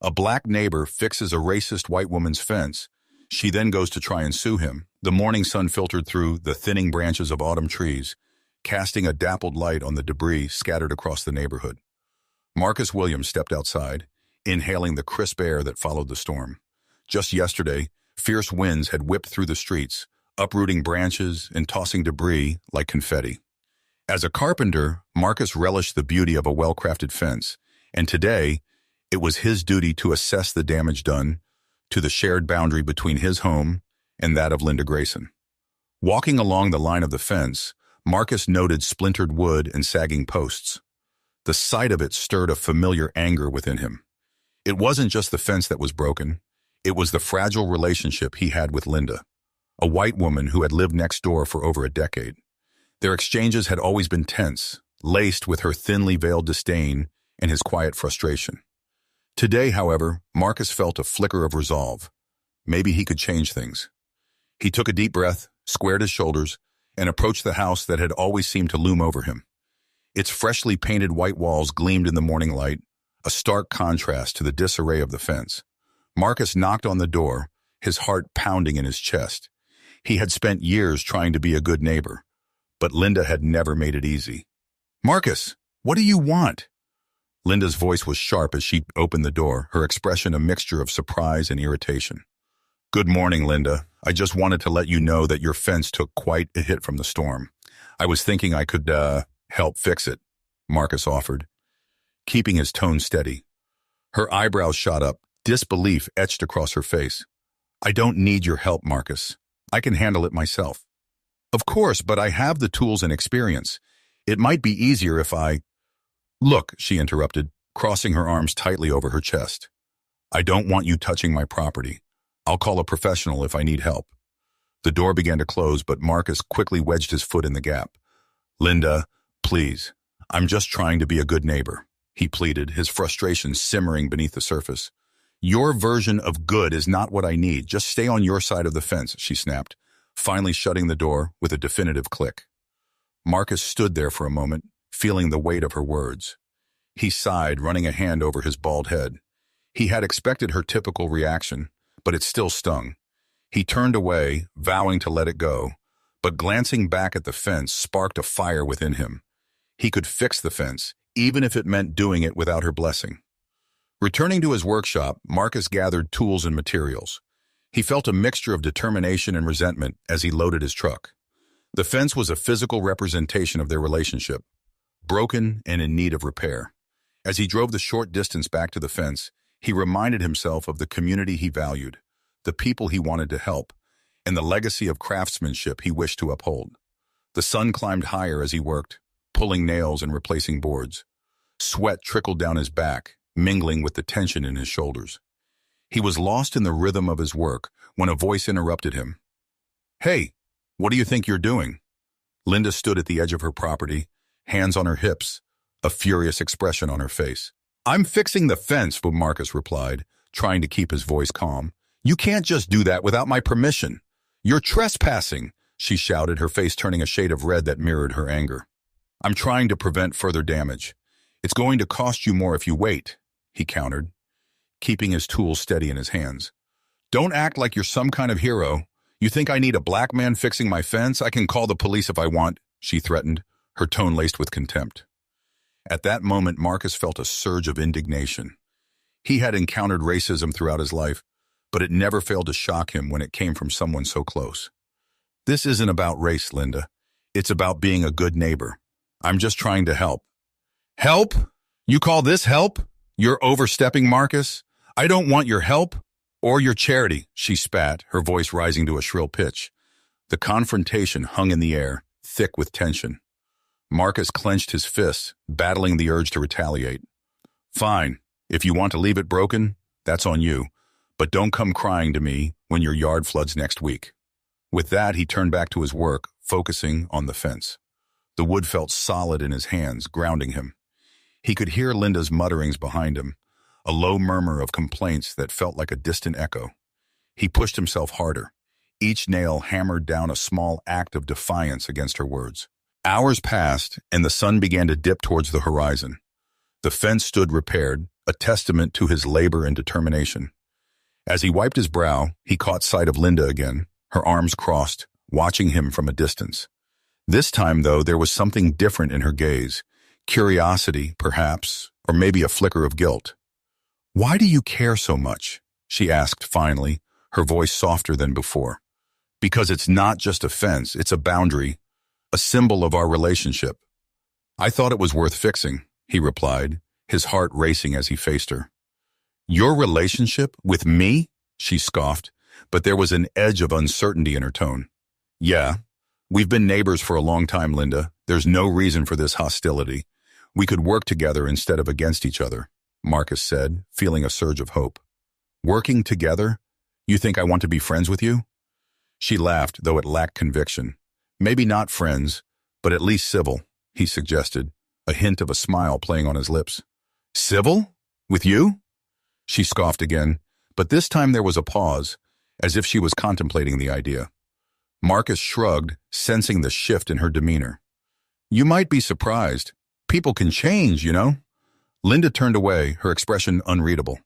A black neighbor fixes a racist white woman's fence. She then goes to try and sue him. The morning sun filtered through the thinning branches of autumn trees, casting a dappled light on the debris scattered across the neighborhood. Marcus Williams stepped outside, inhaling the crisp air that followed the storm. Just yesterday, fierce winds had whipped through the streets, uprooting branches and tossing debris like confetti. As a carpenter, Marcus relished the beauty of a well-crafted fence, and today, it was his duty to assess the damage done to the shared boundary between his home and that of Linda Grayson. Walking along the line of the fence, Marcus noted splintered wood and sagging posts. The sight of it stirred a familiar anger within him. It wasn't just the fence that was broken, it was the fragile relationship he had with Linda, a white woman who had lived next door for over a decade. Their exchanges had always been tense, laced with her thinly veiled disdain and his quiet frustration. Today, however, Marcus felt a flicker of resolve. Maybe he could change things. He took a deep breath, squared his shoulders, and approached the house that had always seemed to loom over him. Its freshly painted white walls gleamed in the morning light, a stark contrast to the disarray of the fence. Marcus knocked on the door, his heart pounding in his chest. He had spent years trying to be a good neighbor, but Linda had never made it easy. "Marcus, what do you want?" Linda's voice was sharp as she opened the door, her expression a mixture of surprise and irritation. "Good morning, Linda. I just wanted to let you know that your fence took quite a hit from the storm. I was thinking I could, help fix it," Marcus offered, keeping his tone steady. Her eyebrows shot up, disbelief etched across her face. "I don't need your help, Marcus. I can handle it myself." "Of course, but I have the tools and experience. It might be easier if I—" "Look," she interrupted, crossing her arms tightly over her chest. "I don't want you touching my property. I'll call a professional if I need help." The door began to close, but Marcus quickly wedged his foot in the gap. "Linda, please. I'm just trying to be a good neighbor," he pleaded, his frustration simmering beneath the surface. "Your version of good is not what I need. Just stay on your side of the fence," she snapped, finally shutting the door with a definitive click. Marcus stood there for a moment, feeling the weight of her words. He sighed, running a hand over his bald head. He had expected her typical reaction, but it still stung. He turned away, vowing to let it go, but glancing back at the fence sparked a fire within him. He could fix the fence, even if it meant doing it without her blessing. Returning to his workshop, Marcus gathered tools and materials. He felt a mixture of determination and resentment as he loaded his truck. The fence was a physical representation of their relationship, broken and in need of repair. As he drove the short distance back to the fence, he reminded himself of the community he valued, the people he wanted to help, and the legacy of craftsmanship he wished to uphold. The sun climbed higher as he worked, pulling nails and replacing boards. Sweat trickled down his back, mingling with the tension in his shoulders. He was lost in the rhythm of his work when a voice interrupted him. "Hey, what do you think you're doing?" Linda stood at the edge of her property, hands on her hips, a furious expression on her face. "I'm fixing the fence," Marcus replied, trying to keep his voice calm. "You can't just do that without my permission. You're trespassing," she shouted, her face turning a shade of red that mirrored her anger. "I'm trying to prevent further damage. It's going to cost you more if you wait," he countered, keeping his tools steady in his hands. "Don't act like you're some kind of hero. You think I need a black man fixing my fence? I can call the police if I want," she threatened, her tone laced with contempt. At that moment, Marcus felt a surge of indignation. He had encountered racism throughout his life, but it never failed to shock him when it came from someone so close. "This isn't about race, Linda. It's about being a good neighbor. I'm just trying to help." "Help? You call this help? You're overstepping, Marcus. I don't want your help or your charity," she spat, her voice rising to a shrill pitch. The confrontation hung in the air, thick with tension. Marcus clenched his fists, battling the urge to retaliate. "Fine. If you want to leave it broken, that's on you. But don't come crying to me when your yard floods next week." With that, he turned back to his work, focusing on the fence. The wood felt solid in his hands, grounding him. He could hear Linda's mutterings behind him, a low murmur of complaints that felt like a distant echo. He pushed himself harder. Each nail hammered down a small act of defiance against her words. Hours passed, and the sun began to dip towards the horizon. The fence stood repaired, a testament to his labor and determination. As he wiped his brow, he caught sight of Linda again, her arms crossed, watching him from a distance. This time, though, there was something different in her gaze. Curiosity, perhaps, or maybe a flicker of guilt. "Why do you care so much?" she asked finally, her voice softer than before. "Because it's not just a fence, it's a boundary, a symbol of our relationship." "I thought it was worth fixing," he replied, his heart racing as he faced her. "Your relationship with me?" she scoffed, but there was an edge of uncertainty in her tone. "Yeah, we've been neighbors for a long time, Linda. There's no reason for this hostility. We could work together instead of against each other," Marcus said, feeling a surge of hope. "Working together? You think I want to be friends with you?" She laughed, though it lacked conviction. "Maybe not friends, but at least civil," he suggested, a hint of a smile playing on his lips. "Civil? With you?" She scoffed again, but this time there was a pause, as if she was contemplating the idea. Marcus shrugged, sensing the shift in her demeanor. "You might be surprised. People can change, you know." Linda turned away, her expression unreadable.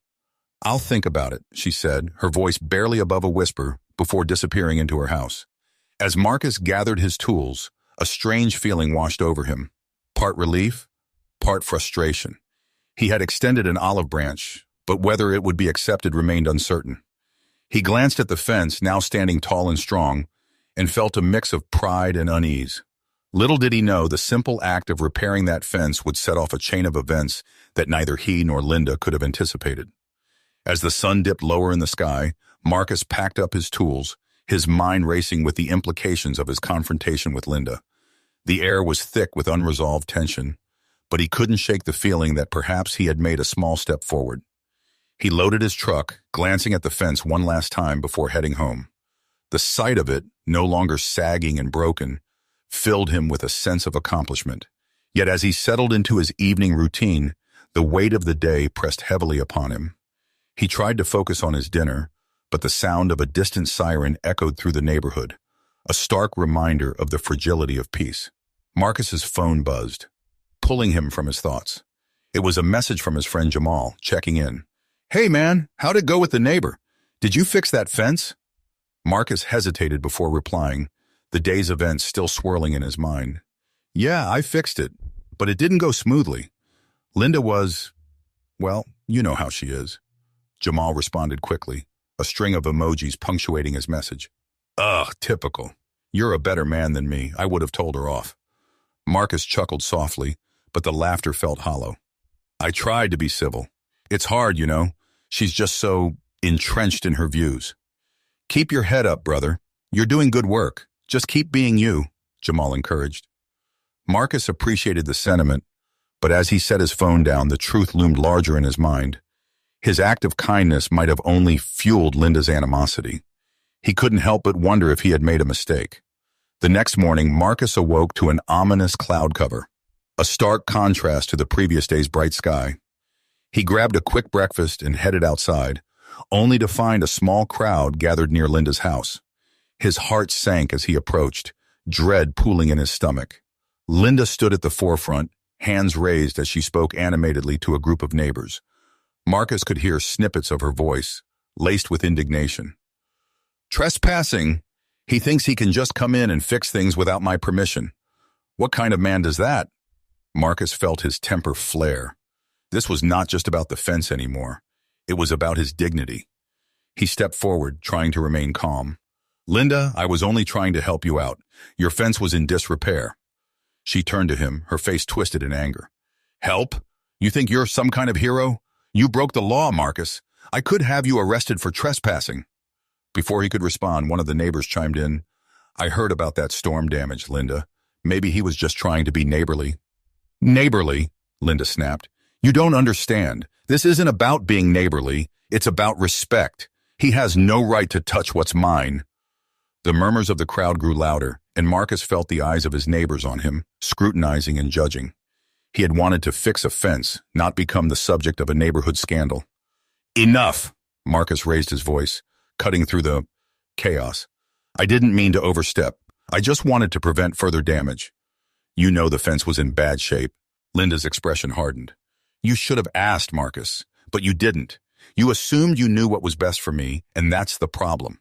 "I'll think about it," she said, her voice barely above a whisper, before disappearing into her house. As Marcus gathered his tools, a strange feeling washed over him. Part relief, part frustration. He had extended an olive branch, but whether it would be accepted remained uncertain. He glanced at the fence, now standing tall and strong, and felt a mix of pride and unease. Little did he know the simple act of repairing that fence would set off a chain of events that neither he nor Linda could have anticipated. As the sun dipped lower in the sky, Marcus packed up his tools, his mind racing with the implications of his confrontation with Linda. The air was thick with unresolved tension, but he couldn't shake the feeling that perhaps he had made a small step forward. He loaded his truck, glancing at the fence one last time before heading home. The sight of it, no longer sagging and broken, filled him with a sense of accomplishment. Yet as he settled into his evening routine, the weight of the day pressed heavily upon him. He tried to focus on his dinner, but the sound of a distant siren echoed through the neighborhood, a stark reminder of the fragility of peace. Marcus's phone buzzed, pulling him from his thoughts. It was a message from his friend Jamal, checking in. "Hey man, how'd it go with the neighbor? Did you fix that fence?" Marcus hesitated before replying, the day's events still swirling in his mind. "Yeah, I fixed it, but it didn't go smoothly. Linda was, well, you know how she is." Jamal responded quickly, a string of emojis punctuating his message. "Ugh, typical. You're a better man than me. I would have told her off." Marcus chuckled softly, but the laughter felt hollow. "I tried to be civil. It's hard, you know. She's just so entrenched in her views." "Keep your head up, brother. You're doing good work. Just keep being you," Jamal encouraged. Marcus appreciated the sentiment, but as he set his phone down, the truth loomed larger in his mind. His act of kindness might have only fueled Linda's animosity. He couldn't help but wonder if he had made a mistake. The next morning, Marcus awoke to an ominous cloud cover, a stark contrast to the previous day's bright sky. He grabbed a quick breakfast and headed outside, only to find a small crowd gathered near Linda's house. His heart sank as he approached, dread pooling in his stomach. Linda stood at the forefront, hands raised as she spoke animatedly to a group of neighbors. Marcus could hear snippets of her voice, laced with indignation. "Trespassing? He thinks he can just come in and fix things without my permission. What kind of man does that?" Marcus felt his temper flare. This was not just about the fence anymore. It was about his dignity. He stepped forward, trying to remain calm. "Linda, I was only trying to help you out. Your fence was in disrepair." She turned to him, her face twisted in anger. "Help? You think you're some kind of hero? You broke the law, Marcus. I could have you arrested for trespassing." Before he could respond, one of the neighbors chimed in. "I heard about that storm damage, Linda. Maybe he was just trying to be neighborly." "Neighborly?" Linda snapped. "You don't understand. This isn't about being neighborly. It's about respect. He has no right to touch what's mine." The murmurs of the crowd grew louder, and Marcus felt the eyes of his neighbors on him, scrutinizing and judging. He had wanted to fix a fence, not become the subject of a neighborhood scandal. "Enough!" Marcus raised his voice, cutting through the chaos. "I didn't mean to overstep. I just wanted to prevent further damage." "You know the fence was in bad shape." Linda's expression hardened. "You should have asked, Marcus. But you didn't. You assumed you knew what was best for me, and that's the problem.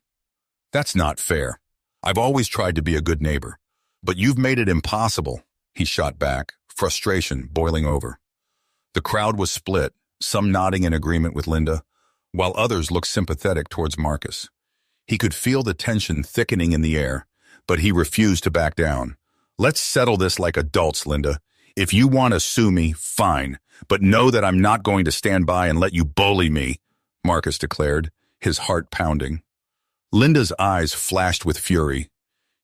That's not fair. I've always tried to be a good neighbor. But you've made it impossible, he shot back, frustration boiling over. The crowd was split, some nodding in agreement with Linda, while others looked sympathetic towards Marcus. He could feel the tension thickening in the air, but he refused to back down. Let's settle this like adults, Linda. If you want to sue me, fine, but know that I'm not going to stand by and let you bully me, Marcus declared, his heart pounding. Linda's eyes flashed with fury.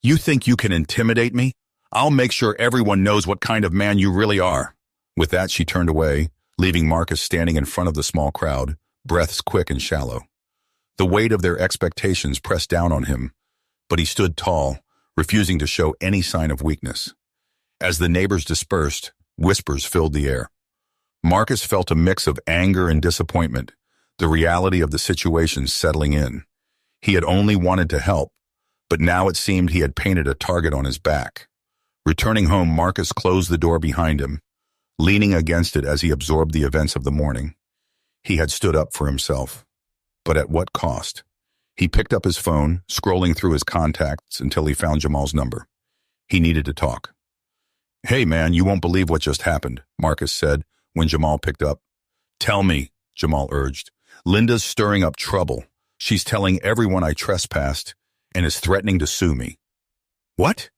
You think you can intimidate me? I'll make sure everyone knows what kind of man you really are. With that, she turned away, leaving Marcus standing in front of the small crowd, breaths quick and shallow. The weight of their expectations pressed down on him, but he stood tall, refusing to show any sign of weakness. As the neighbors dispersed, whispers filled the air. Marcus felt a mix of anger and disappointment, the reality of the situation settling in. He had only wanted to help, but now it seemed he had painted a target on his back. Returning home, Marcus closed the door behind him, leaning against it as he absorbed the events of the morning. He had stood up for himself, but at what cost? He picked up his phone, scrolling through his contacts until he found Jamal's number. He needed to talk. Hey man, you won't believe what just happened, Marcus said when Jamal picked up. Tell me, Jamal urged. Linda's stirring up trouble. She's telling everyone I trespassed and is threatening to sue me. What?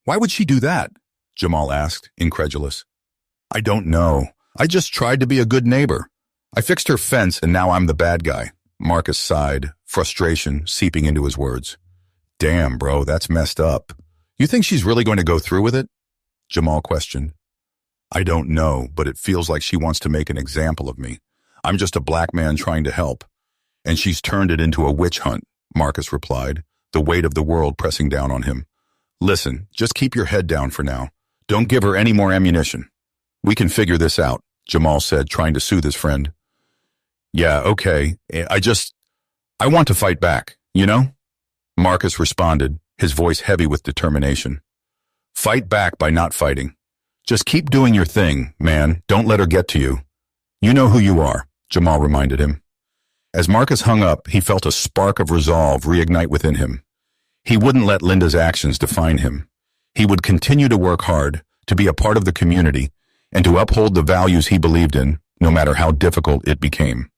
Why would she do that? Jamal asked, incredulous. I don't know. I just tried to be a good neighbor. I fixed her fence and now I'm the bad guy. Marcus sighed, frustration seeping into his words. Damn, bro, that's messed up. You think she's really going to go through with it? Jamal questioned. I don't know, but it feels like she wants to make an example of me. I'm just a black man trying to help. And she's turned it into a witch hunt, Marcus replied, the weight of the world pressing down on him. Listen, just keep your head down for now. Don't give her any more ammunition. We can figure this out, Jamal said, trying to soothe his friend. Yeah, okay. I want to fight back, you know? Marcus responded, his voice heavy with determination. Fight back by not fighting. Just keep doing your thing, man. Don't let her get to you. You know who you are, Jamal reminded him. As Marcus hung up, he felt a spark of resolve reignite within him. He wouldn't let Linda's actions define him. He would continue to work hard, to be a part of the community, and to uphold the values he believed in, no matter how difficult it became.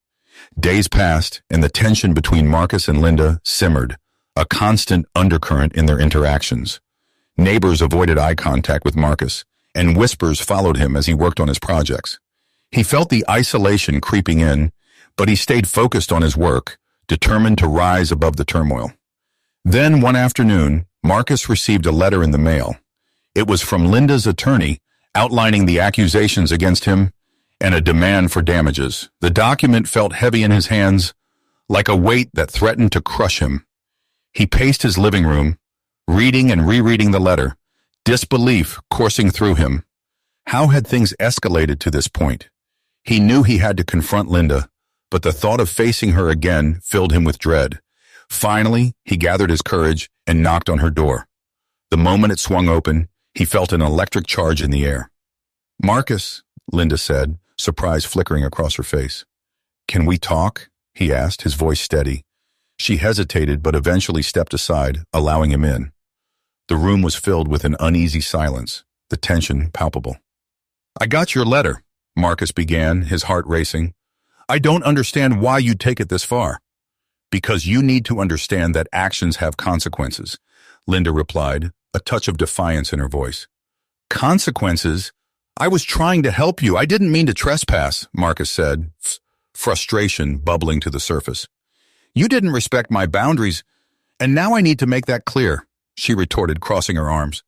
Days passed, and the tension between Marcus and Linda simmered, a constant undercurrent in their interactions. Neighbors avoided eye contact with Marcus, and whispers followed him as he worked on his projects. He felt the isolation creeping in, but he stayed focused on his work, determined to rise above the turmoil. Then, one afternoon, Marcus received a letter in the mail. It was from Linda's attorney, outlining the accusations against him and a demand for damages. The document felt heavy in his hands, like a weight that threatened to crush him. He paced his living room, reading and rereading the letter, disbelief coursing through him. How had things escalated to this point? He knew he had to confront Linda, but the thought of facing her again filled him with dread. Finally, he gathered his courage and knocked on her door. The moment it swung open, he felt an electric charge in the air. Marcus, Linda said, surprise flickering across her face. Can we talk? He asked, his voice steady. She hesitated but eventually stepped aside, allowing him in. The room was filled with an uneasy silence, the tension palpable. I got your letter, Marcus began, his heart racing. I don't understand why you'd take it this far. Because you need to understand that actions have consequences, Linda replied, a touch of defiance in her voice. Consequences? I was trying to help you. I didn't mean to trespass, Marcus said, frustration bubbling to the surface. You didn't respect my boundaries, and now I need to make that clear, she retorted, crossing her arms.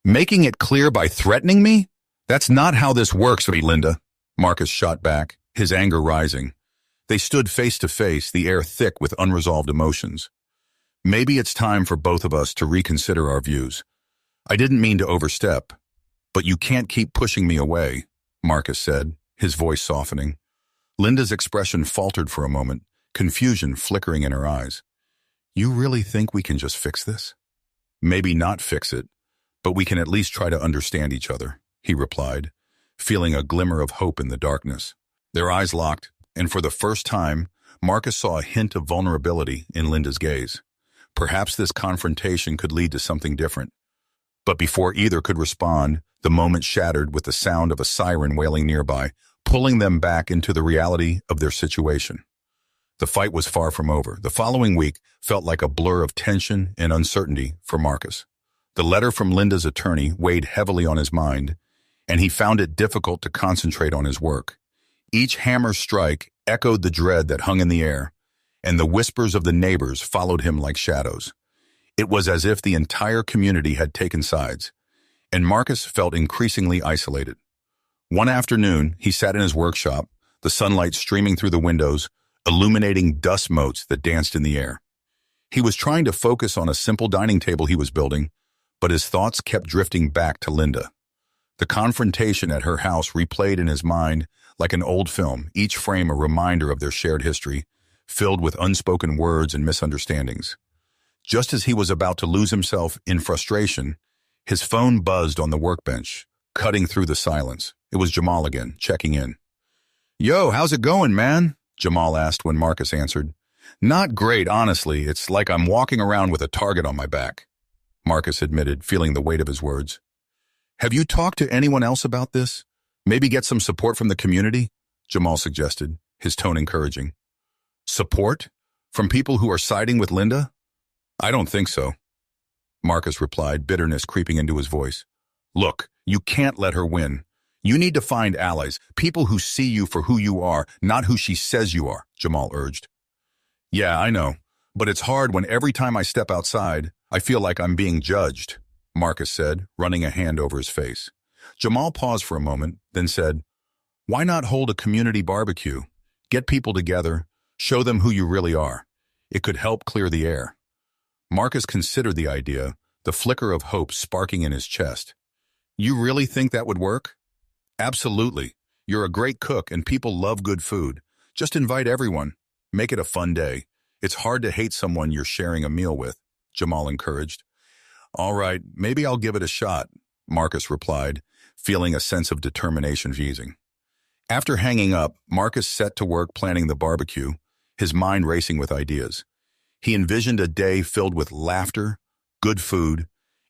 Making it clear by threatening me? That's not how this works, Linda, Marcus shot back, his anger rising. They stood face to face, the air thick with unresolved emotions. Maybe it's time for both of us to reconsider our views. I didn't mean to overstep, but you can't keep pushing me away, Marcus said, his voice softening. Linda's expression faltered for a moment, confusion flickering in her eyes. You really think we can just fix this? Maybe not fix it, but we can at least try to understand each other, he replied, feeling a glimmer of hope in the darkness. Their eyes locked, and for the first time, Marcus saw a hint of vulnerability in Linda's gaze. Perhaps this confrontation could lead to something different. But before either could respond, the moment shattered with the sound of a siren wailing nearby, pulling them back into the reality of their situation. The fight was far from over. The following week felt like a blur of tension and uncertainty for Marcus. The letter from Linda's attorney weighed heavily on his mind, and he found it difficult to concentrate on his work. Each hammer strike echoed the dread that hung in the air, and the whispers of the neighbors followed him like shadows. It was as if the entire community had taken sides, and Marcus felt increasingly isolated. One afternoon, he sat in his workshop, the sunlight streaming through the windows, illuminating dust motes that danced in the air. He was trying to focus on a simple dining table he was building, but his thoughts kept drifting back to Linda. The confrontation at her house replayed in his mind like an old film, each frame a reminder of their shared history, filled with unspoken words and misunderstandings. Just as he was about to lose himself in frustration, his phone buzzed on the workbench, cutting through the silence. It was Jamal again, checking in. "Yo, how's it going, man?" Jamal asked when Marcus answered. "Not great, honestly. It's like I'm walking around with a target on my back," Marcus admitted, feeling the weight of his words. "Have you talked to anyone else about this? Maybe get some support from the community?" Jamal suggested, his tone encouraging. "Support? From people who are siding with Linda? I don't think so," Marcus replied, bitterness creeping into his voice. "Look, you can't let her win. You need to find allies, people who see you for who you are, not who she says you are," Jamal urged. "Yeah, I know, but it's hard when every time I step outside, I feel like I'm being judged," Marcus said, running a hand over his face. Jamal paused for a moment, then said, "Why not hold a community barbecue? Get people together, show them who you really are. It could help clear the air." Marcus considered the idea, the flicker of hope sparking in his chest. "You really think that would work?" "Absolutely. You're a great cook and people love good food. Just invite everyone. Make it a fun day. It's hard to hate someone you're sharing a meal with," Jamal encouraged. "All right, maybe I'll give it a shot," Marcus replied, feeling a sense of determination easing. After hanging up, Marcus set to work planning the barbecue, his mind racing with ideas. He envisioned a day filled with laughter, good food,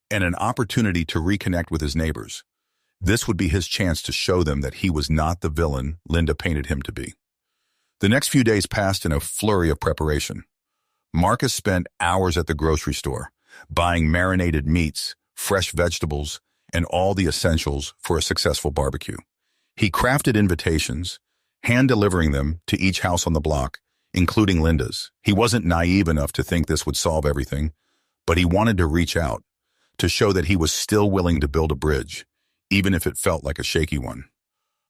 and an opportunity to reconnect with his neighbors. This would be his chance to show them that he was not the villain Linda painted him to be. The next few days passed in a flurry of preparation. Marcus spent hours at the grocery store, buying marinated meats, fresh vegetables, and all the essentials for a successful barbecue. He crafted invitations, hand-delivering them to each house on the block, including Linda's. He wasn't naive enough to think this would solve everything, but he wanted to reach out, to show that he was still willing to build a bridge, even if it felt like a shaky one.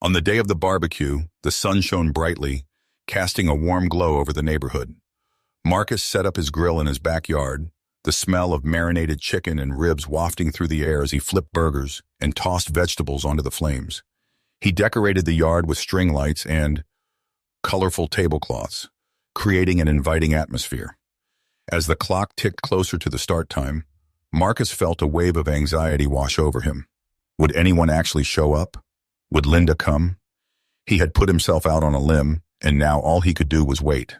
On the day of the barbecue, the sun shone brightly, casting a warm glow over the neighborhood. Marcus set up his grill in his backyard, the smell of marinated chicken and ribs wafting through the air as he flipped burgers and tossed vegetables onto the flames. He decorated the yard with string lights and colorful tablecloths, creating an inviting atmosphere. As the clock ticked closer to the start time, Marcus felt a wave of anxiety wash over him. Would anyone actually show up? Would Linda come? He had put himself out on a limb, and now all he could do was wait.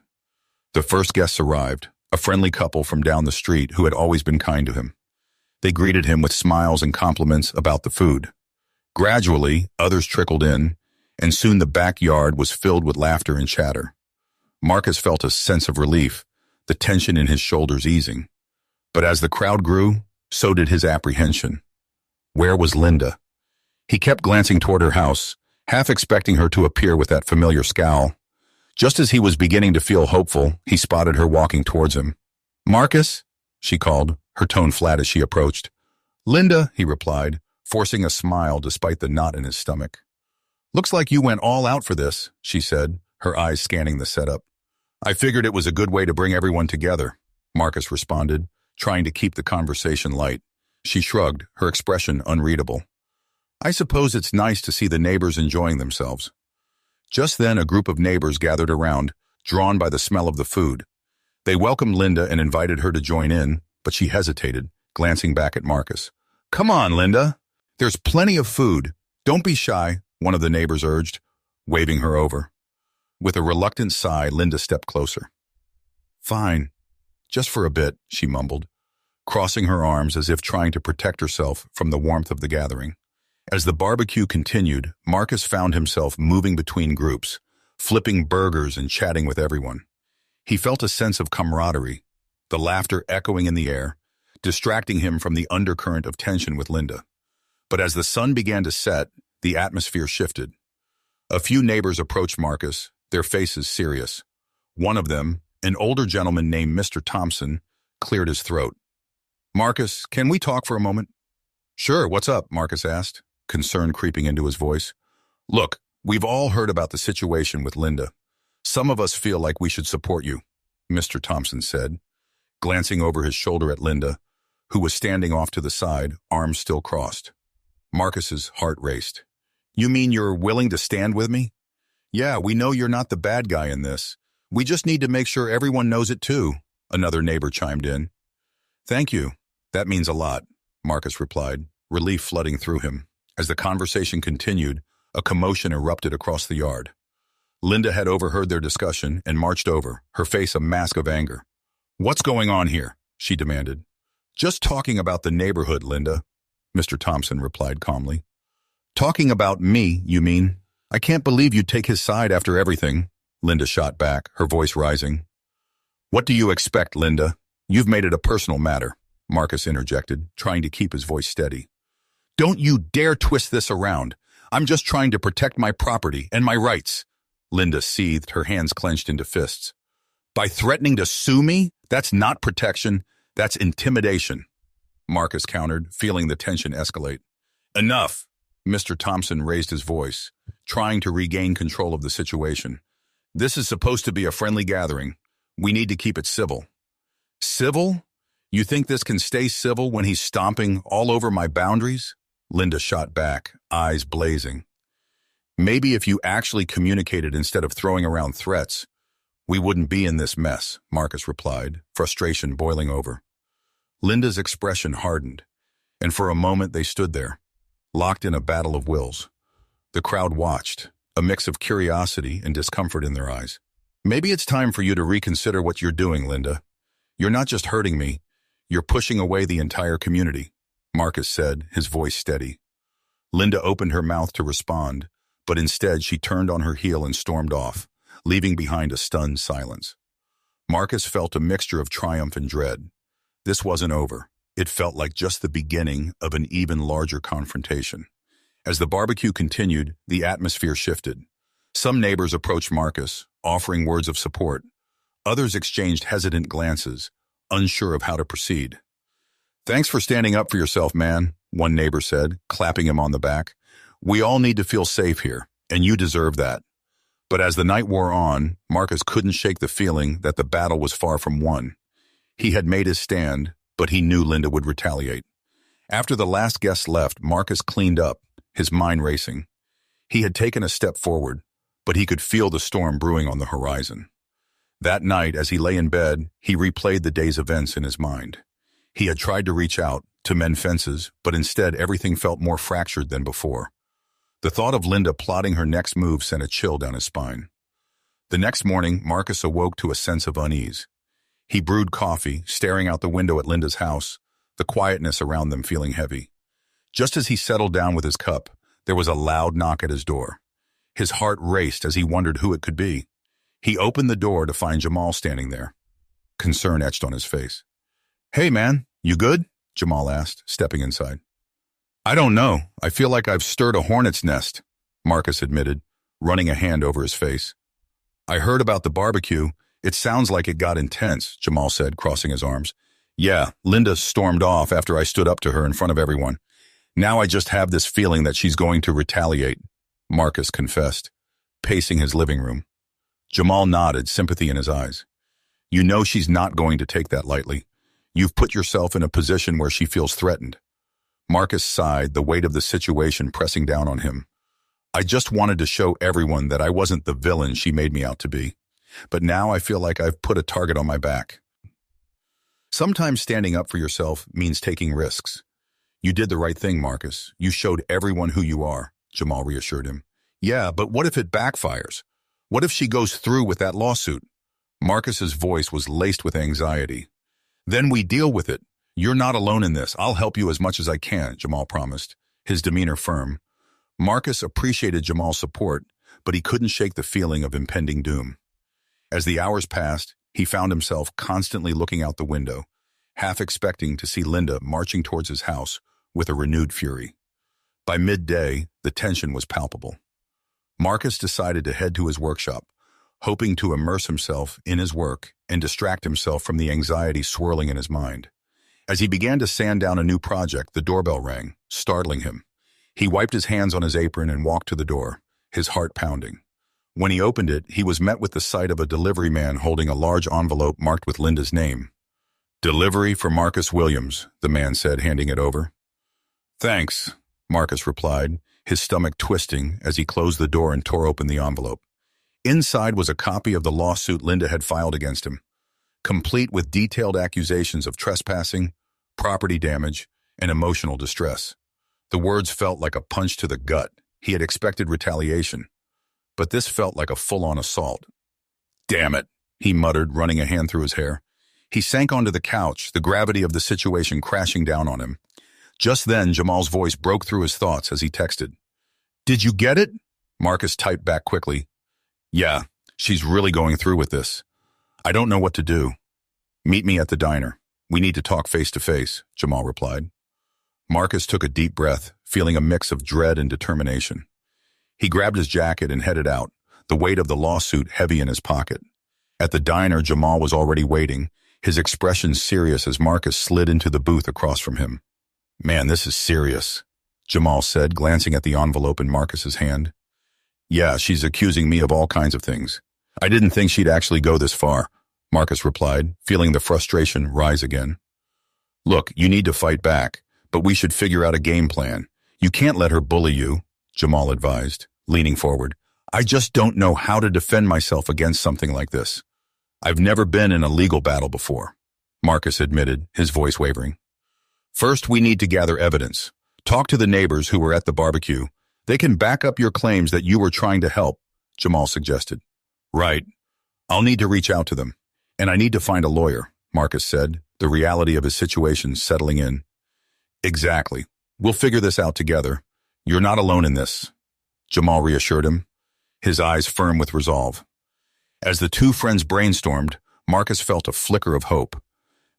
The first guests arrived, a friendly couple from down the street who had always been kind to him. They greeted him with smiles and compliments about the food. Gradually, others trickled in, and soon the backyard was filled with laughter and chatter. Marcus felt a sense of relief, the tension in his shoulders easing. But as the crowd grew, so did his apprehension. Where was Linda? He kept glancing toward her house, half expecting her to appear with that familiar scowl. Just as he was beginning to feel hopeful, he spotted her walking towards him. "Marcus?" she called, her tone flat as she approached. "Linda," he replied, forcing a smile despite the knot in his stomach. "Looks like you went all out for this," she said, her eyes scanning the setup. "I figured it was a good way to bring everyone together," Marcus responded, trying to keep the conversation light. She shrugged, her expression unreadable. "I suppose it's nice to see the neighbors enjoying themselves." Just then, a group of neighbors gathered around, drawn by the smell of the food. They welcomed Linda and invited her to join in, but she hesitated, glancing back at Marcus. "Come on, Linda. There's plenty of food. Don't be shy," one of the neighbors urged, waving her over. With a reluctant sigh, Linda stepped closer. Fine. Just for a bit, she mumbled, crossing her arms as if trying to protect herself from the warmth of the gathering. As the barbecue continued, Marcus found himself moving between groups, flipping burgers and chatting with everyone. He felt a sense of camaraderie, the laughter echoing in the air, distracting him from the undercurrent of tension with Linda. But as the sun began to set, the atmosphere shifted. A few neighbors approached Marcus, their faces serious. One of them, an older gentleman named Mr. Thompson, cleared his throat. "Marcus, can we talk for a moment?" "Sure, what's up?" Marcus asked, concern creeping into his voice. "Look, we've all heard about the situation with Linda. Some of us feel like we should support you," Mr. Thompson said, glancing over his shoulder at Linda, who was standing off to the side, arms still crossed. Marcus's heart raced. "You mean you're willing to stand with me?" "Yeah, we know you're not the bad guy in this. We just need to make sure everyone knows it too," another neighbor chimed in. "Thank you. That means a lot," Marcus replied, relief flooding through him. As the conversation continued, a commotion erupted across the yard. Linda had overheard their discussion and marched over, her face a mask of anger. "What's going on here?" she demanded. "Just talking about the neighborhood, Linda," Mr. Thompson replied calmly. "Talking about me, you mean? I can't believe you'd take his side after everything," Linda shot back, her voice rising. "What do you expect, Linda? You've made it a personal matter," Marcus interjected, trying to keep his voice steady. "Don't you dare twist this around. I'm just trying to protect my property and my rights," Linda seethed, her hands clenched into fists. "By threatening to sue me? That's not protection. That's intimidation," Marcus countered, feeling the tension escalate. "Enough!" Mr. Thompson raised his voice, trying to regain control of the situation. "This is supposed to be a friendly gathering. We need to keep it civil." "Civil? You think this can stay civil when he's stomping all over my boundaries?" Linda shot back, eyes blazing. "Maybe if you actually communicated instead of throwing around threats, we wouldn't be in this mess," Marcus replied, frustration boiling over. Linda's expression hardened, and for a moment they stood there, locked in a battle of wills. The crowd watched, a mix of curiosity and discomfort in their eyes. "Maybe it's time for you to reconsider what you're doing, Linda. You're not just hurting me, you're pushing away the entire community," Marcus said, his voice steady. Linda opened her mouth to respond, but instead she turned on her heel and stormed off, leaving behind a stunned silence. Marcus felt a mixture of triumph and dread. This wasn't over. It felt like just the beginning of an even larger confrontation. As the barbecue continued, the atmosphere shifted. Some neighbors approached Marcus, offering words of support. Others exchanged hesitant glances, unsure of how to proceed. "Thanks for standing up for yourself, man," one neighbor said, clapping him on the back. "We all need to feel safe here, and you deserve that." But as the night wore on, Marcus couldn't shake the feeling that the battle was far from won. He had made his stand, but he knew Linda would retaliate. After the last guest left, Marcus cleaned up, his mind racing. He had taken a step forward, but he could feel the storm brewing on the horizon. That night, as he lay in bed, he replayed the day's events in his mind. He had tried to reach out, to mend fences, but instead everything felt more fractured than before. The thought of Linda plotting her next move sent a chill down his spine. The next morning, Marcus awoke to a sense of unease. He brewed coffee, staring out the window at Linda's house, the quietness around them feeling heavy. Just as he settled down with his cup, there was a loud knock at his door. His heart raced as he wondered who it could be. He opened the door to find Jamal standing there. Concern etched on his face. "Hey, man, you good?" Jamal asked, stepping inside. "I don't know. I feel like I've stirred a hornet's nest," Marcus admitted, running a hand over his face. "I heard about the barbecue. It sounds like it got intense," Jamal said, crossing his arms. "Yeah, Linda stormed off after I stood up to her in front of everyone. Now I just have this feeling that she's going to retaliate," Marcus confessed, pacing his living room. Jamal nodded, sympathy in his eyes. "You know she's not going to take that lightly. You've put yourself in a position where she feels threatened." Marcus sighed, the weight of the situation pressing down on him. "I just wanted to show everyone that I wasn't the villain she made me out to be. But now I feel like I've put a target on my back." Sometimes standing up for yourself means taking risks. "You did the right thing, Marcus. You showed everyone who you are," Jamal reassured him. "Yeah, but what if it backfires? What if she goes through with that lawsuit? Marcus's voice was laced with anxiety. Then we deal with it. You're not alone in this. I'll help you as much as I can, Jamal promised, his demeanor firm. Marcus appreciated Jamal's support, but he couldn't shake the feeling of impending doom. As the hours passed, he found himself constantly looking out the window, half expecting to see Linda marching towards his house with a renewed fury. By midday, the tension was palpable. Marcus decided to head to his workshop, hoping to immerse himself in his work and distract himself from the anxiety swirling in his mind. As he began to sand down a new project, the doorbell rang, startling him. He wiped his hands on his apron and walked to the door, his heart pounding. When he opened it, he was met with the sight of a delivery man holding a large envelope marked with Linda's name. "Delivery for Marcus Williams," the man said, handing it over. "Thanks," Marcus replied, his stomach twisting as he closed the door and tore open the envelope. Inside was a copy of the lawsuit Linda had filed against him, complete with detailed accusations of trespassing, property damage, and emotional distress. The words felt like a punch to the gut. He had expected retaliation, but this felt like a full-on assault. "Damn it," he muttered, running a hand through his hair. He sank onto the couch, the gravity of the situation crashing down on him. Just then, Jamal's voice broke through his thoughts as he texted. "Did you get it?" Marcus typed back quickly. "Yeah, she's really going through with this. I don't know what to do. Meet me at the diner. We need to talk face to face," Jamal replied. Marcus took a deep breath, feeling a mix of dread and determination. He grabbed his jacket and headed out, the weight of the lawsuit heavy in his pocket. At the diner, Jamal was already waiting, his expression serious as Marcus slid into the booth across from him. "Man, this is serious," Jamal said, glancing at the envelope in Marcus's hand. "Yeah, she's accusing me of all kinds of things. I didn't think she'd actually go this far," Marcus replied, feeling the frustration rise again. "Look, you need to fight back, but we should figure out a game plan. You can't let her bully you," Jamal advised, leaning forward. "I just don't know how to defend myself against something like this. I've never been in a legal battle before," Marcus admitted, his voice wavering. "First, we need to gather evidence. Talk to the neighbors who were at the barbecue. They can back up your claims that you were trying to help," Jamal suggested. "Right. I'll need to reach out to them. And I need to find a lawyer," Marcus said, the reality of his situation settling in. "Exactly. We'll figure this out together. You're not alone in this," Jamal reassured him, his eyes firm with resolve. As the two friends brainstormed, Marcus felt a flicker of hope.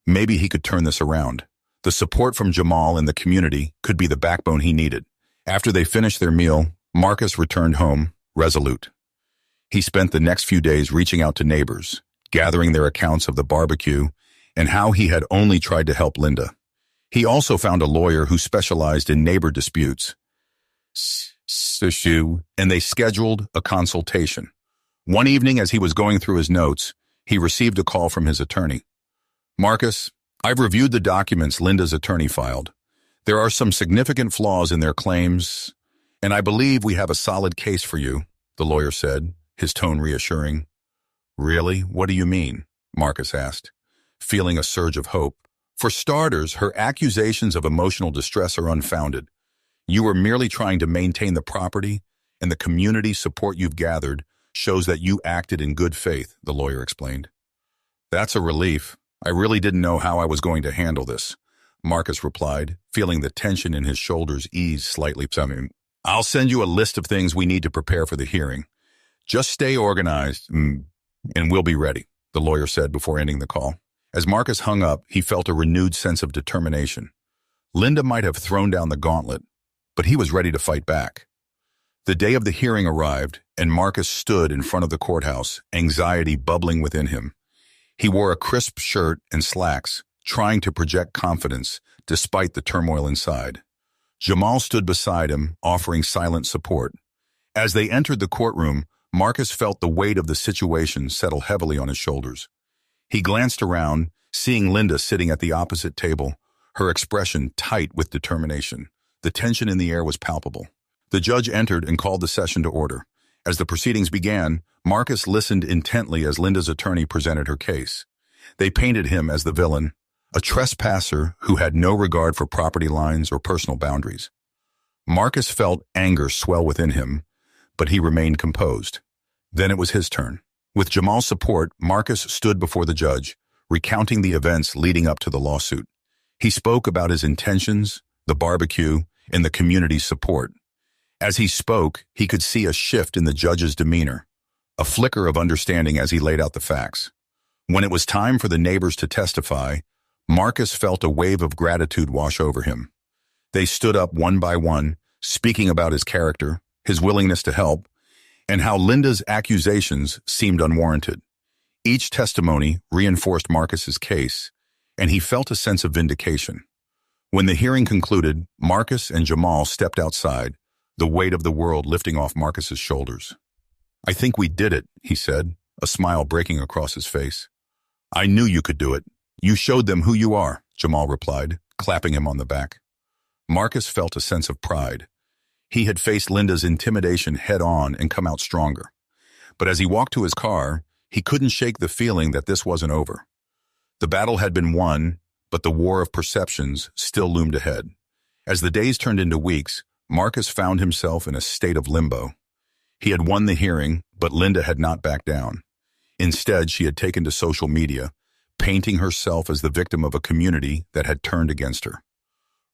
Maybe he could turn this around. The support from Jamal and the community could be the backbone he needed. After they finished their meal, Marcus returned home, resolute. He spent the next few days reaching out to neighbors, gathering their accounts of the barbecue and how he had only tried to help Linda. He also found a lawyer who specialized in neighbor disputes, and they scheduled a consultation. One evening, as he was going through his notes, he received a call from his attorney. "Marcus, I've reviewed the documents Linda's attorney filed. There are some significant flaws in their claims, and I believe we have a solid case for you," the lawyer said, his tone reassuring. "Really? What do you mean?" Marcus asked, feeling a surge of hope. "For starters, her accusations of emotional distress are unfounded. You were merely trying to maintain the property, and the community support you've gathered shows that you acted in good faith," the lawyer explained. "That's a relief. I really didn't know how I was going to handle this," Marcus replied, feeling the tension in his shoulders ease slightly. "I'll send you a list of things we need to prepare for the hearing. Just stay organized, and we'll be ready," the lawyer said before ending the call. As Marcus hung up, he felt a renewed sense of determination. Linda might have thrown down the gauntlet, but he was ready to fight back. The day of the hearing arrived, and Marcus stood in front of the courthouse, anxiety bubbling within him. He wore a crisp shirt and slacks, trying to project confidence despite the turmoil inside. Jamal stood beside him, offering silent support. As they entered the courtroom, Marcus felt the weight of the situation settle heavily on his shoulders. He glanced around, seeing Linda sitting at the opposite table, her expression tight with determination. The tension in the air was palpable. The judge entered and called the session to order. As the proceedings began, Marcus listened intently as Linda's attorney presented her case. They painted him as the villain, a trespasser who had no regard for property lines or personal boundaries. Marcus felt anger swell within him, but he remained composed. Then it was his turn. With Jamal's support, Marcus stood before the judge, recounting the events leading up to the lawsuit. He spoke about his intentions, the barbecue, and the community's support. As he spoke, he could see a shift in the judge's demeanor, a flicker of understanding as he laid out the facts. When it was time for the neighbors to testify, Marcus felt a wave of gratitude wash over him. They stood up one by one, speaking about his character, his willingness to help, and how Linda's accusations seemed unwarranted. Each testimony reinforced Marcus's case, and he felt a sense of vindication. When the hearing concluded, Marcus and Jamal stepped outside, the weight of the world lifting off Marcus's shoulders. "I think we did it," he said, a smile breaking across his face. "I knew you could do it. You showed them who you are," Jamal replied, clapping him on the back. Marcus felt a sense of pride. He had faced Linda's intimidation head-on and come out stronger. But as he walked to his car, he couldn't shake the feeling that this wasn't over. The battle had been won, but the war of perceptions still loomed ahead. As the days turned into weeks, Marcus found himself in a state of limbo. He had won the hearing, but Linda had not backed down. Instead, she had taken to social media, painting herself as the victim of a community that had turned against her.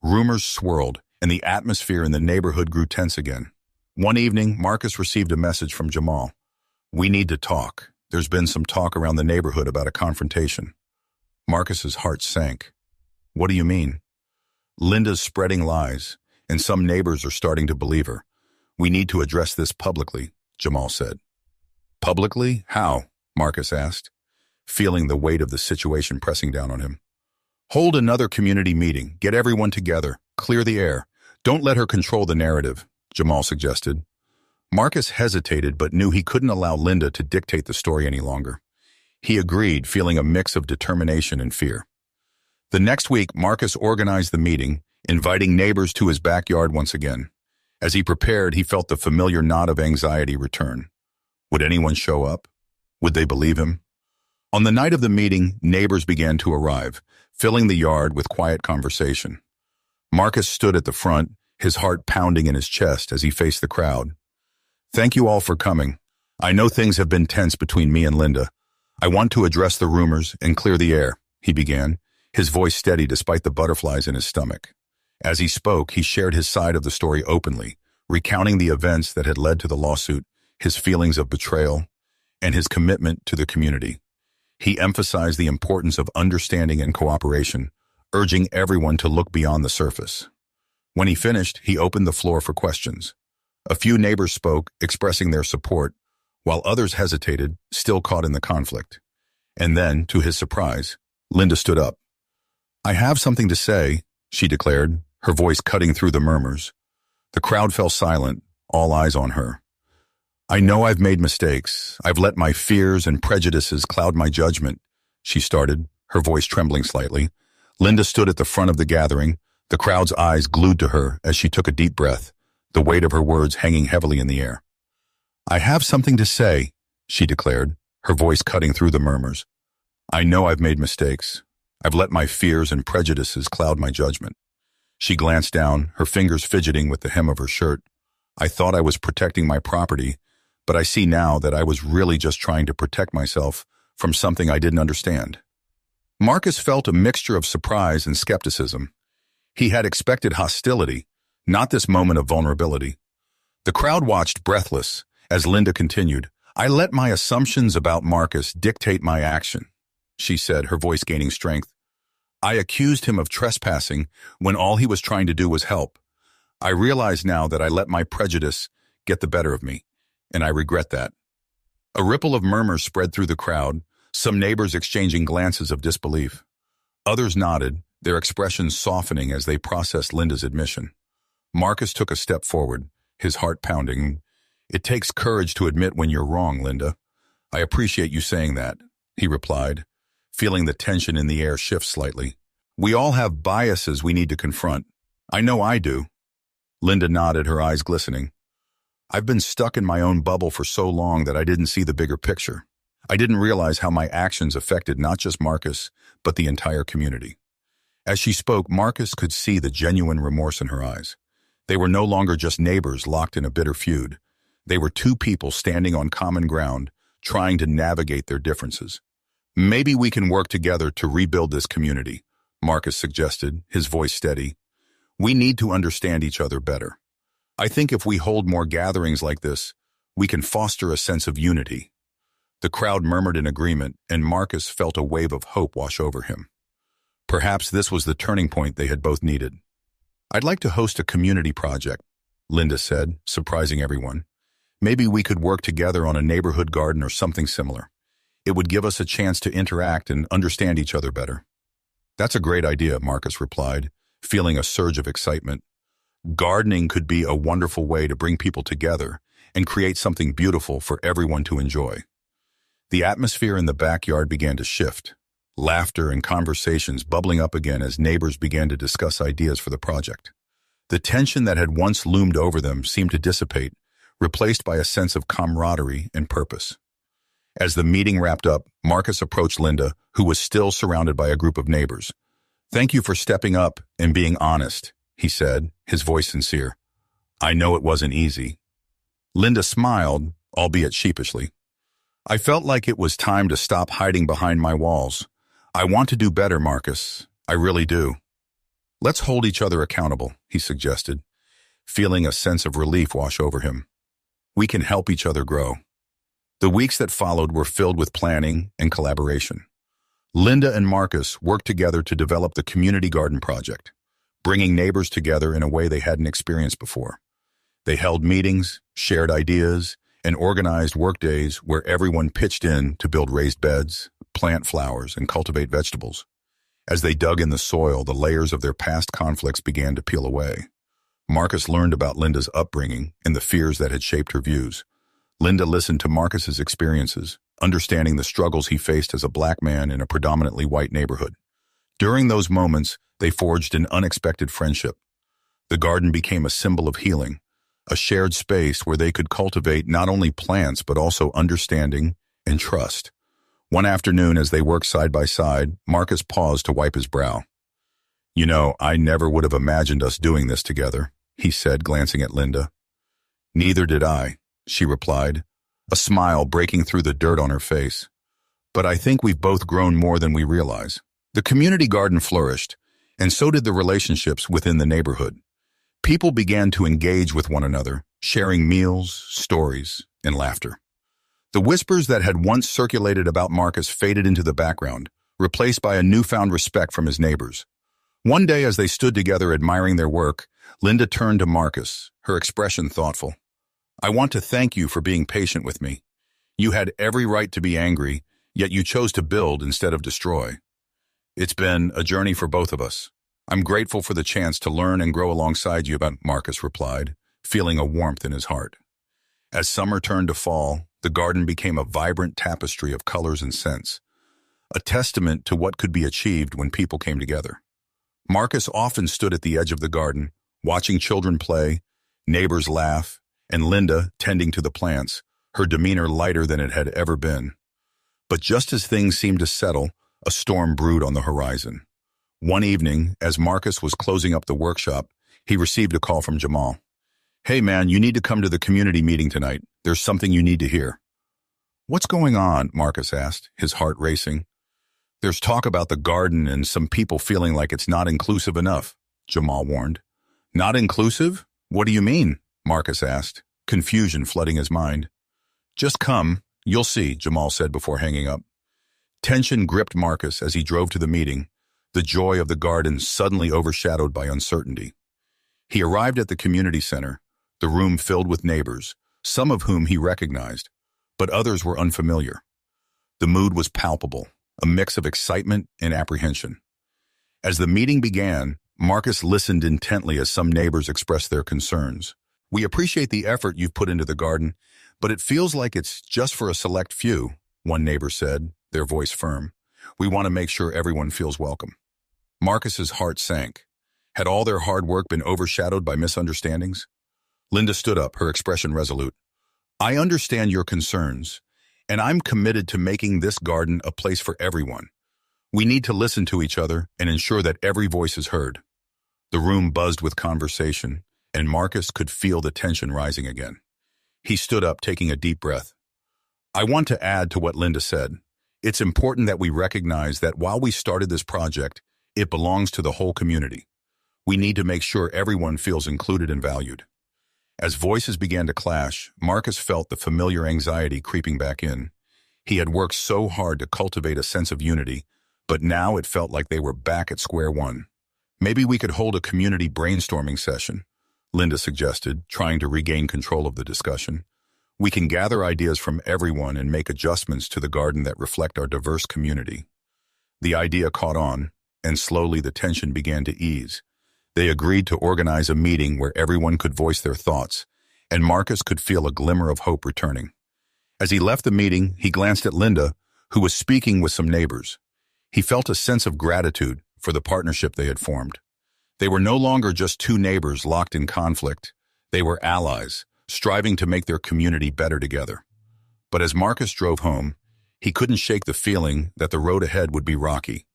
Rumors swirled, and the atmosphere in the neighborhood grew tense again. One evening, Marcus received a message from Jamal. "We need to talk. There's been some talk around the neighborhood about a confrontation." Marcus's heart sank. "What do you mean?" "Linda's spreading lies, and some neighbors are starting to believe her. We need to address this publicly," Jamal said. "Publicly? How?" Marcus asked, feeling the weight of the situation pressing down on him. "Hold another community meeting. Get everyone together. Clear the air. Don't let her control the narrative," Jamal suggested. Marcus hesitated but knew he couldn't allow Linda to dictate the story any longer. He agreed, feeling a mix of determination and fear. The next week, Marcus organized the meeting, inviting neighbors to his backyard once again. As he prepared, he felt the familiar knot of anxiety return. Would anyone show up? Would they believe him? On the night of the meeting, neighbors began to arrive, filling the yard with quiet conversation. Marcus stood at the front, his heart pounding in his chest as he faced the crowd. "Thank you all for coming. I know things have been tense between me and Linda. I want to address the rumors and clear the air," he began, his voice steady despite the butterflies in his stomach. As he spoke, he shared his side of the story openly, recounting the events that had led to the lawsuit, his feelings of betrayal, and his commitment to the community. He emphasized the importance of understanding and cooperation, urging everyone to look beyond the surface. When he finished, he opened the floor for questions. A few neighbors spoke, expressing their support, while others hesitated, still caught in the conflict. And then, to his surprise, Linda stood up. "I have something to say," she declared, her voice cutting through the murmurs. The crowd fell silent, all eyes on her. "I know I've made mistakes. I've let my fears and prejudices cloud my judgment," she started, her voice trembling slightly. Linda stood at the front of the gathering, the crowd's eyes glued to her as she took a deep breath, the weight of her words hanging heavily in the air. "I have something to say," she declared, her voice cutting through the murmurs. "I know I've made mistakes. I've let my fears and prejudices cloud my judgment." She glanced down, her fingers fidgeting with the hem of her shirt. "I thought I was protecting my property, but I see now that I was really just trying to protect myself from something I didn't understand." Marcus felt a mixture of surprise and skepticism. He had expected hostility, not this moment of vulnerability. The crowd watched breathless as Linda continued. "I let my assumptions about Marcus dictate my action," she said, her voice gaining strength. "I accused him of trespassing when all he was trying to do was help. I realize now that I let my prejudice get the better of me, and I regret that." A ripple of murmurs spread through the crowd, some neighbors exchanging glances of disbelief. Others nodded, their expressions softening as they processed Linda's admission. Marcus took a step forward, his heart pounding. "It takes courage to admit when you're wrong, Linda. I appreciate you saying that," he replied, feeling the tension in the air shift slightly. "We all have biases we need to confront. I know I do." Linda nodded, her eyes glistening. "I've been stuck in my own bubble for so long that I didn't see the bigger picture. I didn't realize how my actions affected not just Marcus, but the entire community." As she spoke, Marcus could see the genuine remorse in her eyes. They were no longer just neighbors locked in a bitter feud. They were two people standing on common ground, trying to navigate their differences. Maybe we can work together to rebuild this community, Marcus suggested, his voice steady. We need to understand each other better. I think if we hold more gatherings like this, we can foster a sense of unity. The crowd murmured in agreement, and Marcus felt a wave of hope wash over him. Perhaps this was the turning point they had both needed. I'd like to host a community project, Linda said, surprising everyone. Maybe we could work together on a neighborhood garden or something similar. It would give us a chance to interact and understand each other better. That's a great idea, Marcus replied, feeling a surge of excitement. Gardening could be a wonderful way to bring people together and create something beautiful for everyone to enjoy. The atmosphere in the backyard began to shift, laughter and conversations bubbling up again as neighbors began to discuss ideas for the project. The tension that had once loomed over them seemed to dissipate, replaced by a sense of camaraderie and purpose. As the meeting wrapped up, Marcus approached Linda, who was still surrounded by a group of neighbors. "Thank you for stepping up and being honest," he said, his voice sincere. "I know it wasn't easy." Linda smiled, albeit sheepishly. "I felt like it was time to stop hiding behind my walls. I want to do better, Marcus. I really do." "Let's hold each other accountable," he suggested, feeling a sense of relief wash over him. "We can help each other grow." The weeks that followed were filled with planning and collaboration. Linda and Marcus worked together to develop the community garden project, bringing neighbors together in a way they hadn't experienced before. They held meetings, shared ideas, and organized workdays where everyone pitched in to build raised beds, plant flowers, and cultivate vegetables. As they dug in the soil, the layers of their past conflicts began to peel away. Marcus learned about Linda's upbringing and the fears that had shaped her views. Linda listened to Marcus's experiences, understanding the struggles he faced as a black man in a predominantly white neighborhood. During those moments, they forged an unexpected friendship. The garden became a symbol of healing, a shared space where they could cultivate not only plants but also understanding and trust. One afternoon, as they worked side by side, Marcus paused to wipe his brow. "You know, I never would have imagined us doing this together," he said, glancing at Linda. "Neither did I," she replied, a smile breaking through the dirt on her face. "But I think we've both grown more than we realize." The community garden flourished, and so did the relationships within the neighborhood. People began to engage with one another, sharing meals, stories, and laughter. The whispers that had once circulated about Marcus faded into the background, replaced by a newfound respect from his neighbors. One day, as they stood together admiring their work, Linda turned to Marcus, her expression thoughtful. "I want to thank you for being patient with me. You had every right to be angry, yet you chose to build instead of destroy. It's been a journey for both of us. I'm grateful for the chance to learn and grow alongside you," Marcus replied, feeling a warmth in his heart. As summer turned to fall, the garden became a vibrant tapestry of colors and scents, a testament to what could be achieved when people came together. Marcus often stood at the edge of the garden, watching children play, neighbors laugh, and Linda tending to the plants, her demeanor lighter than it had ever been. But just as things seemed to settle, a storm brewed on the horizon. One evening, as Marcus was closing up the workshop, he received a call from Jamal. "Hey man, you need to come to the community meeting tonight. There's something you need to hear." "What's going on?" Marcus asked, his heart racing. "There's talk about the garden and some people feeling like it's not inclusive enough," Jamal warned. "Not inclusive? What do you mean?" Marcus asked, confusion flooding his mind. "Just come, you'll see," Jamal said before hanging up. Tension gripped Marcus as he drove to the meeting, the joy of the garden suddenly overshadowed by uncertainty. He arrived at the community center, the room filled with neighbors, some of whom he recognized, but others were unfamiliar. The mood was palpable, a mix of excitement and apprehension. As the meeting began, Marcus listened intently as some neighbors expressed their concerns. "We appreciate the effort you've put into the garden, but it feels like it's just for a select few," one neighbor said, their voice firm. "We want to make sure everyone feels welcome." Marcus's heart sank. Had all their hard work been overshadowed by misunderstandings? Linda stood up, her expression resolute. "I understand your concerns, and I'm committed to making this garden a place for everyone. We need to listen to each other and ensure that every voice is heard." The room buzzed with conversation, and Marcus could feel the tension rising again. He stood up, taking a deep breath. I want to add to what Linda said. It's important that we recognize that while we started this project, it belongs to the whole community. We need to make sure everyone feels included and valued. As voices began to clash, Marcus felt the familiar anxiety creeping back in. He had worked so hard to cultivate a sense of unity, but now it felt like they were back at square one. Maybe we could hold a community brainstorming session, Linda suggested, trying to regain control of the discussion. We can gather ideas from everyone and make adjustments to the garden that reflect our diverse community. The idea caught on, and slowly the tension began to ease. They agreed to organize a meeting where everyone could voice their thoughts, and Marcus could feel a glimmer of hope returning. As he left the meeting, he glanced at Linda, who was speaking with some neighbors. He felt a sense of gratitude for the partnership they had formed. They were no longer just two neighbors locked in conflict. They were allies, striving to make their community better together. But as Marcus drove home, he couldn't shake the feeling that the road ahead would be rocky.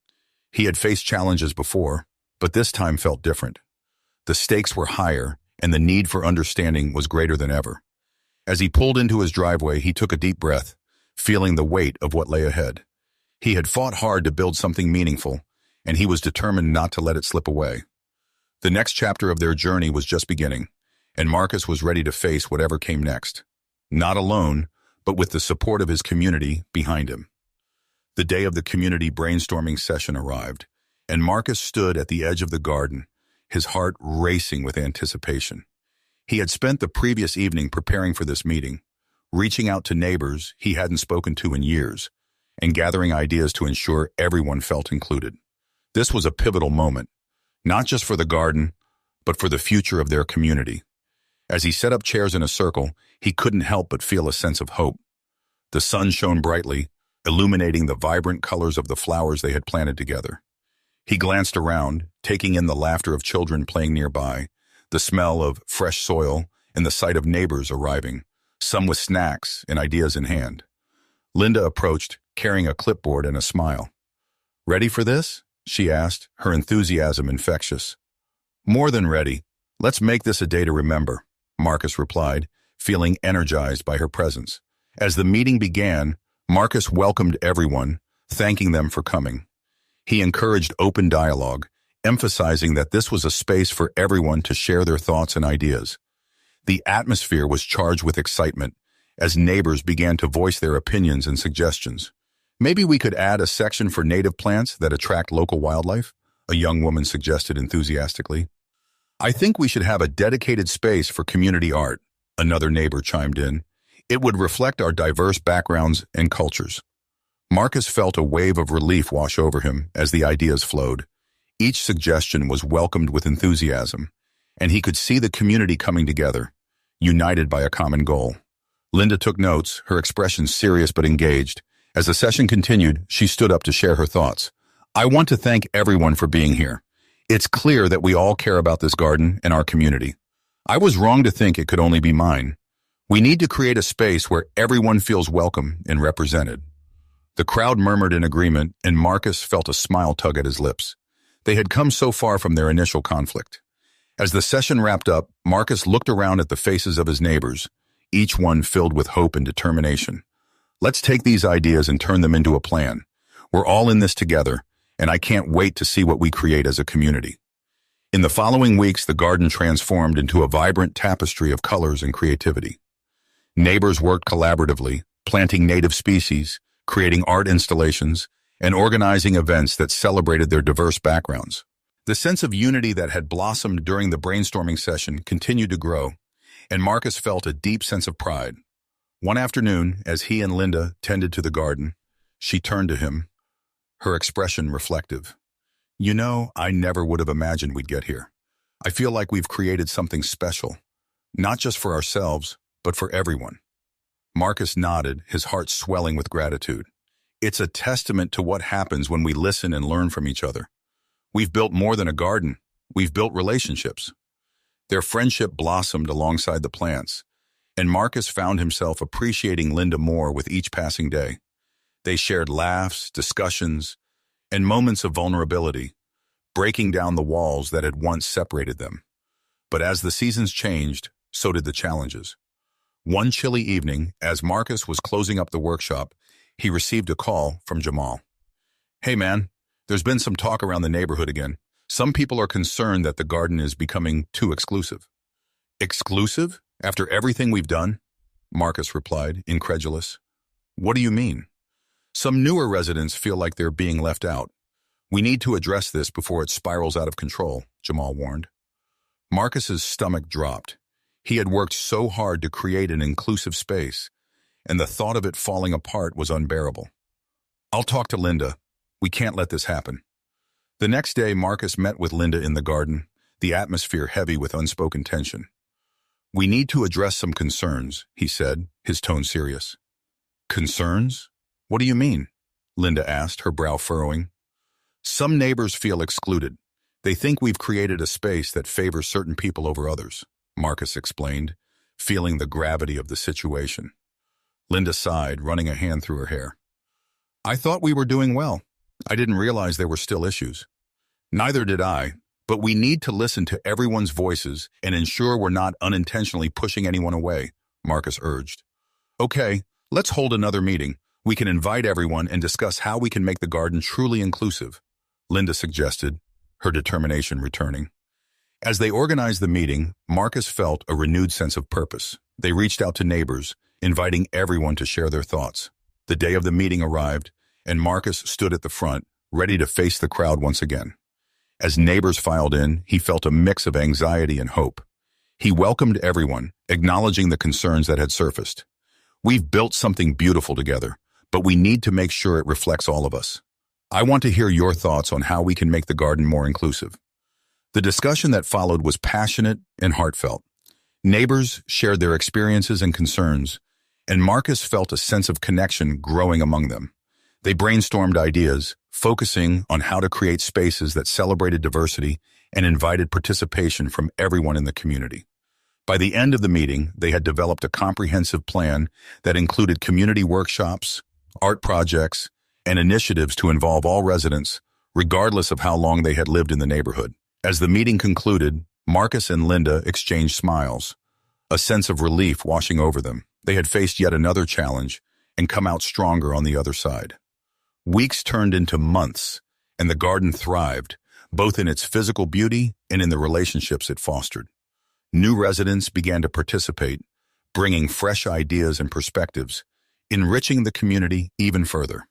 He had faced challenges before, but this time felt different. The stakes were higher, and the need for understanding was greater than ever. As he pulled into his driveway, he took a deep breath, feeling the weight of what lay ahead. He had fought hard to build something meaningful, and he was determined not to let it slip away. The next chapter of their journey was just beginning, and Marcus was ready to face whatever came next. Not alone, but with the support of his community behind him. The day of the community brainstorming session arrived, and Marcus stood at the edge of the garden, his heart racing with anticipation. He had spent the previous evening preparing for this meeting, reaching out to neighbors he hadn't spoken to in years, and gathering ideas to ensure everyone felt included. This was a pivotal moment, not just for the garden, but for the future of their community. As he set up chairs in a circle, he couldn't help but feel a sense of hope. The sun shone brightly, illuminating the vibrant colors of the flowers they had planted together. He glanced around, taking in the laughter of children playing nearby, the smell of fresh soil, and the sight of neighbors arriving, some with snacks and ideas in hand. Linda approached, carrying a clipboard and a smile. "Ready for this?" she asked, her enthusiasm infectious. "More than ready. Let's make this a day to remember," Marcus replied, feeling energized by her presence. As the meeting began, Marcus welcomed everyone, thanking them for coming. He encouraged open dialogue, emphasizing that this was a space for everyone to share their thoughts and ideas. The atmosphere was charged with excitement as neighbors began to voice their opinions and suggestions. "Maybe we could add a section for native plants that attract local wildlife," a young woman suggested enthusiastically. "I think we should have a dedicated space for community art," another neighbor chimed in. "It would reflect our diverse backgrounds and cultures." Marcus felt a wave of relief wash over him as the ideas flowed. Each suggestion was welcomed with enthusiasm, and he could see the community coming together, united by a common goal. Linda took notes, her expression serious but engaged. As the session continued, she stood up to share her thoughts. "I want to thank everyone for being here. It's clear that we all care about this garden and our community. I was wrong to think it could only be mine. We need to create a space where everyone feels welcome and represented." The crowd murmured in agreement, and Marcus felt a smile tug at his lips. They had come so far from their initial conflict. As the session wrapped up, Marcus looked around at the faces of his neighbors, each one filled with hope and determination. "Let's take these ideas and turn them into a plan. We're all in this together, and I can't wait to see what we create as a community." In the following weeks, the garden transformed into a vibrant tapestry of colors and creativity. Neighbors worked collaboratively, planting native species, creating art installations, and organizing events that celebrated their diverse backgrounds. The sense of unity that had blossomed during the brainstorming session continued to grow, and Marcus felt a deep sense of pride. One afternoon, as he and Linda tended to the garden, she turned to him, her expression reflective. "You know, I never would have imagined we'd get here. I feel like we've created something special, not just for ourselves, but for everyone." Marcus nodded, his heart swelling with gratitude. "It's a testament to what happens when we listen and learn from each other. We've built more than a garden. We've built relationships." Their friendship blossomed alongside the plants, and Marcus found himself appreciating Linda more with each passing day. They shared laughs, discussions, and moments of vulnerability, breaking down the walls that had once separated them. But as the seasons changed, so did the challenges. One chilly evening, as Marcus was closing up the workshop, he received a call from Jamal. "Hey man, there's been some talk around the neighborhood again. Some people are concerned that the garden is becoming too exclusive." "Exclusive? After everything we've done?" Marcus replied, incredulous. "What do you mean?" "Some newer residents feel like they're being left out. We need to address this before it spirals out of control," Jamal warned. Marcus's stomach dropped. He had worked so hard to create an inclusive space, and the thought of it falling apart was unbearable. "I'll talk to Linda. We can't let this happen." The next day, Marcus met with Linda in the garden, the atmosphere heavy with unspoken tension. "We need to address some concerns," he said, his tone serious. "Concerns? What do you mean?" Linda asked, her brow furrowing. "Some neighbors feel excluded. They think we've created a space that favors certain people over others," Marcus explained, feeling the gravity of the situation. Linda sighed, running a hand through her hair. "I thought we were doing well. I didn't realize there were still issues." "Neither did I, but we need to listen to everyone's voices and ensure we're not unintentionally pushing anyone away," Marcus urged. "Okay, let's hold another meeting. We can invite everyone and discuss how we can make the garden truly inclusive," Linda suggested, her determination returning. As they organized the meeting, Marcus felt a renewed sense of purpose. They reached out to neighbors, inviting everyone to share their thoughts. The day of the meeting arrived, and Marcus stood at the front, ready to face the crowd once again. As neighbors filed in, he felt a mix of anxiety and hope. He welcomed everyone, acknowledging the concerns that had surfaced. "We've built something beautiful together, but we need to make sure it reflects all of us. I want to hear your thoughts on how we can make the garden more inclusive." The discussion that followed was passionate and heartfelt. Neighbors shared their experiences and concerns, and Marcus felt a sense of connection growing among them. They brainstormed ideas, focusing on how to create spaces that celebrated diversity and invited participation from everyone in the community. By the end of the meeting, they had developed a comprehensive plan that included community workshops, art projects, and initiatives to involve all residents, regardless of how long they had lived in the neighborhood. As the meeting concluded, Marcus and Linda exchanged smiles, a sense of relief washing over them. They had faced yet another challenge and come out stronger on the other side. Weeks turned into months, and the garden thrived, both in its physical beauty and in the relationships it fostered. New residents began to participate, bringing fresh ideas and perspectives, enriching the community even further.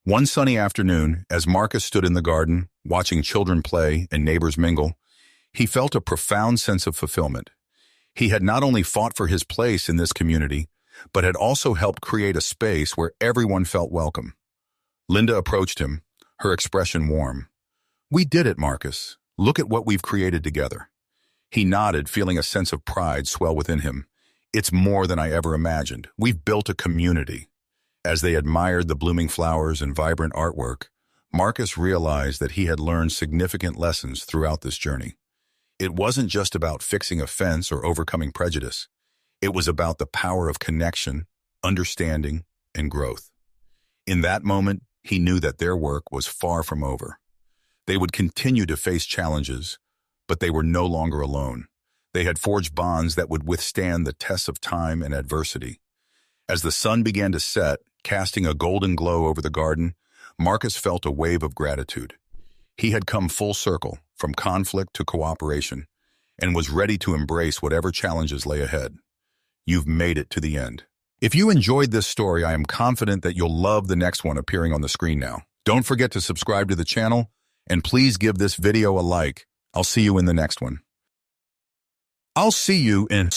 One sunny afternoon, as Marcus stood in the garden, watching children play and neighbors mingle, he felt a profound sense of fulfillment. He had not only fought for his place in this community, but had also helped create a space where everyone felt welcome. Linda approached him, her expression warm. "We did it, Marcus. Look at what we've created together." He nodded, feeling a sense of pride swell within him. "It's more than I ever imagined. We've built a community." As they admired the blooming flowers and vibrant artwork, Marcus realized that he had learned significant lessons throughout this journey. It wasn't just about fixing a fence or overcoming prejudice. It was about the power of connection, understanding, and growth. In that moment, he knew that their work was far from over. They would continue to face challenges, but they were no longer alone. They had forged bonds that would withstand the tests of time and adversity. As the sun began to set, casting a golden glow over the garden, Marcus felt a wave of gratitude. He had come full circle, from conflict to cooperation, and was ready to embrace whatever challenges lay ahead. You've made it to the end. If you enjoyed this story, I am confident that you'll love the next one appearing on the screen now. Don't forget to subscribe to the channel, and please give this video a like. I'll see you in the next one. I'll see you in